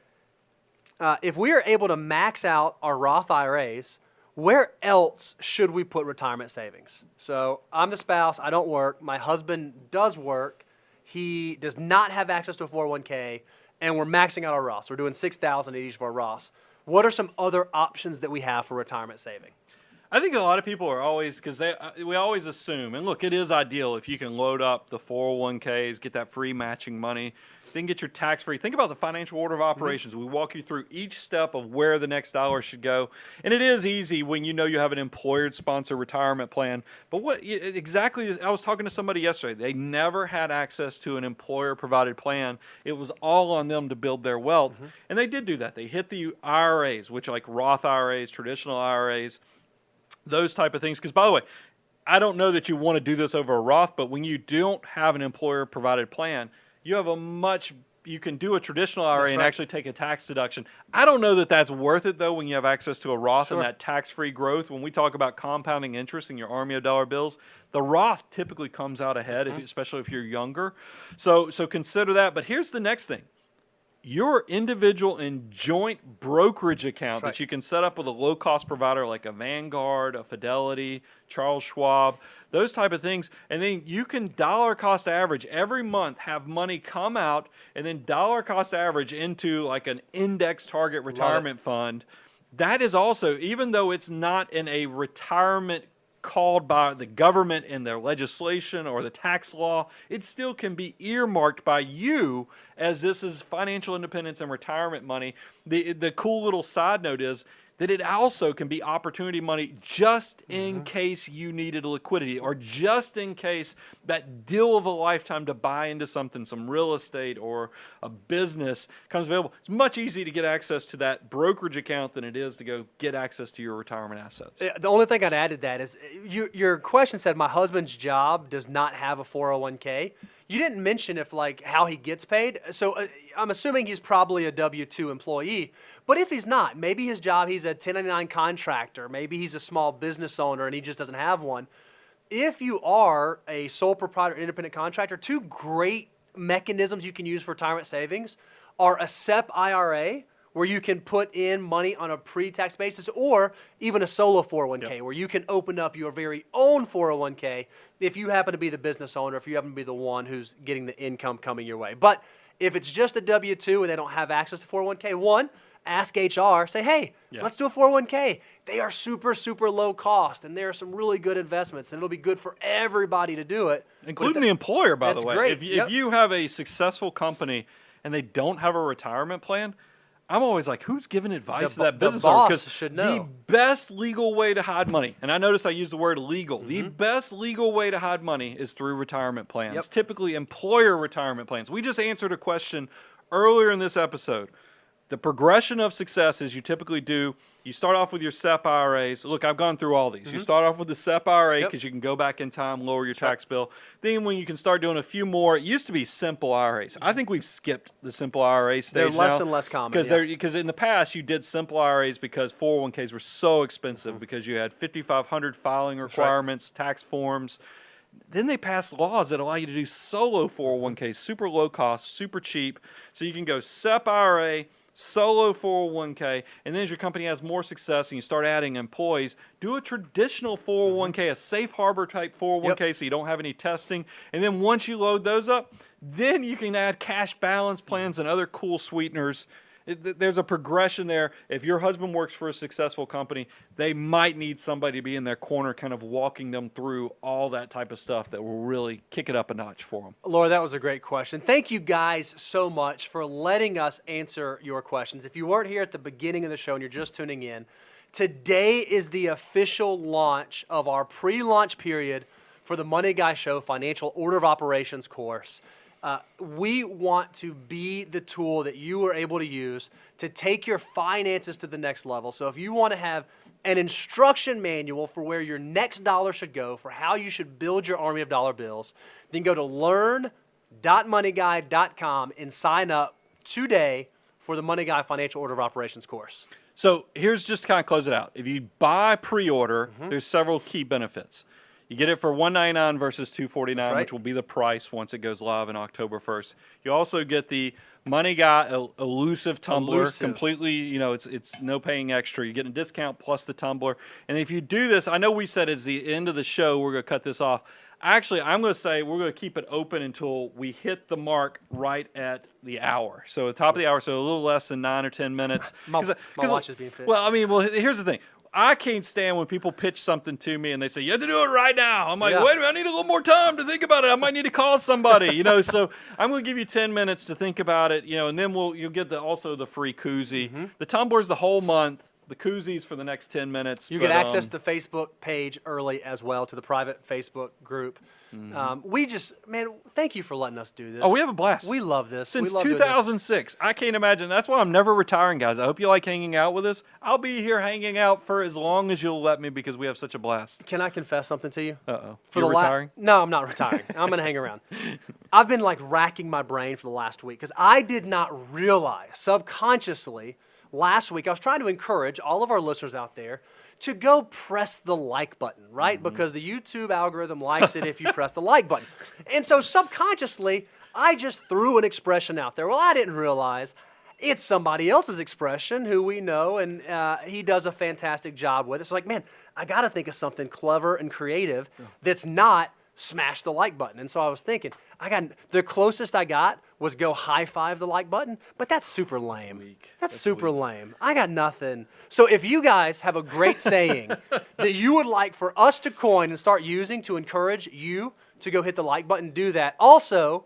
If we are able to max out our Roth IRAs, where else should we put retirement savings? So I'm the spouse. I don't work. My husband does work. He does not have access to a 401k, and we're maxing out our Roths. We're doing $6,000 each for our Roths. What are some other options that we have for retirement saving? I think a lot of people are always, because we always assume, and look, it is ideal if you can load up the 401ks, get that free matching money, then get your tax-free. Think about the financial order of operations. We walk you through each step of where the next dollar should go. And it is easy when you know you have an employer-sponsored retirement plan. But what exactly, I was talking to somebody yesterday. They never had access to an employer-provided plan. It was all on them to build their wealth. And they did do that. They hit the IRAs, which are like Roth IRAs, traditional IRAs, those type of things. Because, by the way, I don't know that you want to do this over a Roth, but when you don't have an employer-provided plan, you have you can do a traditional IRA and actually take a tax deduction. I don't know that that's worth it, though, when you have access to a Roth and that tax-free growth. When we talk about compounding interest in your army of dollar bills, the Roth typically comes out ahead, especially if you're younger. So consider that. But here's the next thing. Your individual and joint brokerage account that you can set up with a low-cost provider like a Vanguard, a Fidelity, Charles Schwab, those type of things, and then you can dollar cost average every month, have money come out, and then dollar cost average into like an index target retirement fund. That is also, even though it's not in a retirement called by the government in their legislation or the tax law, it still can be earmarked by you as this is financial independence and retirement money. The cool little side note is that it also can be opportunity money just in case you needed liquidity or just in case that deal of a lifetime to buy into something, some real estate or a business comes available. It's much easier to get access to that brokerage account than it is to go get access to your retirement assets. The only thing I'd add to that is your question said my husband's job does not have a 401k. You didn't mention how he gets paid. So I'm assuming he's probably a W-2 employee. But if he's not, maybe his job, he's a 1099 contractor. Maybe he's a small business owner and he just doesn't have one. If you are a sole proprietor independent contractor, two great mechanisms you can use for retirement savings are a SEP IRA, where you can put in money on a pre-tax basis, or even a solo 401k, where you can open up your very own 401k if you happen to be the business owner, if you happen to be the one who's getting the income coming your way. But if it's just a W-2 and they don't have access to 401k, one, ask HR, say, hey, let's do a 401k. They are super, super low cost, and there are some really good investments, and it'll be good for everybody to do it. Including the employer, by the way. Great. If you have a successful company and they don't have a retirement plan, I'm always like, who's giving advice to that business owner? Because should know. The best legal way to hide money, and I notice I use the word legal, the best legal way to hide money is through retirement plans, typically employer retirement plans. We just answered a question earlier in this episode. The progression of success is you typically do, you start off with your SEP IRAs. Look, I've gone through all these. You start off with the SEP IRA because you can go back in time, lower your tax bill. Then when you can start doing a few more, it used to be simple IRAs. I think we've skipped the simple IRA stage now. They're less and less common. Because in the past, you did simple IRAs because 401ks were so expensive because you had 5,500 filing requirements, tax forms. Then they passed laws that allow you to do solo 401ks, super low cost, super cheap. So you can go SEP IRA, solo 401k, and then as your company has more success and you start adding employees, do a traditional 401k, a safe harbor type 401k so you don't have any testing. And then once you load those up, then you can add cash balance plans and other cool sweeteners. There's a progression there. If your husband works for a successful company, they might need somebody to be in their corner kind of walking them through all that type of stuff that will really kick it up a notch for them. Laura, that was a great question. Thank you guys so much for letting us answer your questions. If you weren't here at the beginning of the show and you're just tuning in, today is the official launch of our pre-launch period for the Money Guy Show Financial Order of Operations course. We want to be the tool that you are able to use to take your finances to the next level. So if you want to have an instruction manual for where your next dollar should go, for how you should build your army of dollar bills, then go to learn.moneyguy.com and sign up today for the Money Guy Financial Order of Operations course. So here's just to kind of close it out. If you buy pre-order, there's several key benefits. You get it for $199 versus $249, right. which will be the price once it goes live on October 1st. You also get the Money Guy elusive tumbler, completely. You know, it's no paying extra. You're getting a discount plus the tumbler. And if you do this, I know we said it's the end of the show. We're going to cut this off. Actually, I'm going to say we're going to keep it open until we hit the mark right at the hour. So at the top of the hour, so a little less than 9 or 10 minutes. my watch is being fixed. Well, I mean, here's the thing. I can't stand when people pitch something to me and they say, you have to do it right now. I'm like, wait a minute, I need a little more time to think about it. I might need to call somebody, you know. So I'm going to give you 10 minutes to think about it, you know, and then you'll get also the free koozie. The tumbler's the whole month. The koozies for the next 10 minutes. You get access to the Facebook page early as well, to the private Facebook group. We just, man, thank you for letting us do this. Oh, we have a blast. We love this. Since we love 2006. I can't imagine. That's why I'm never retiring, guys. I hope you like hanging out with us. I'll be here hanging out for as long as you'll let me because we have such a blast. Can I confess something to you? Uh-oh. You're retiring? No, I'm not retiring. I'm going to hang around. I've been like racking my brain for the last week because I did not realize subconsciously last week I was trying to encourage all of our listeners out there to go press the like button, right? Because the YouTube algorithm likes it if you press the like button. And so subconsciously, I just threw an expression out there. Well, I didn't realize it's somebody else's expression who we know, and he does a fantastic job with it. It's like, man, I got to think of something clever and creative that's not smash the like button. And so I was thinking, the closest I got was go high five the like button, but that's super lame. That's super lame. I got nothing. So if you guys have a great saying that you would like for us to coin and start using to encourage you to go hit the like button, do that. Also,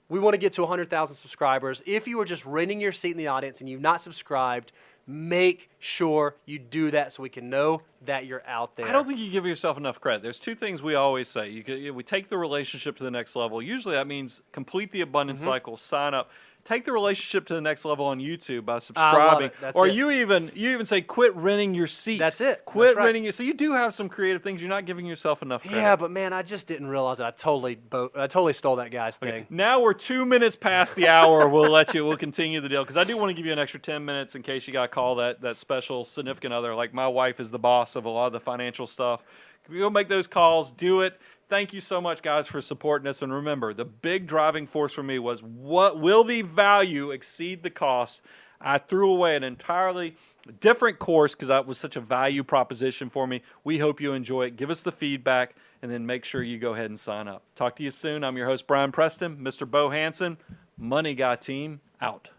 we want to get to 100,000 subscribers. If you are just renting your seat in the audience and you've not subscribed, make sure you do that so we can know that you're out there. I don't think you give yourself enough credit. There's two things we always say. We take the relationship to the next level. Usually that means complete the abundance cycle, sign up. Take the relationship to the next level on YouTube by subscribing. Or you even say quit renting your seat. That's it. Quit renting your. So you do have some creative things. You're not giving yourself enough credit. Yeah, but man, I just didn't realize that I totally stole that guy's thing. Now we're 2 minutes past the hour. We'll continue the deal because I do want to give you an extra 10 minutes in case you got to call that special significant other. Like my wife is the boss of a lot of the financial stuff. Go make those calls. Do it. Thank you so much, guys, for supporting us. And remember, the big driving force for me was, what will the value exceed the cost? I threw away an entirely different course because that was such a value proposition for me. We hope you enjoy it. Give us the feedback, and then make sure you go ahead and sign up. Talk to you soon. I'm your host, Brian Preston. Mr. Bo Hansen, Money Guy Team, out.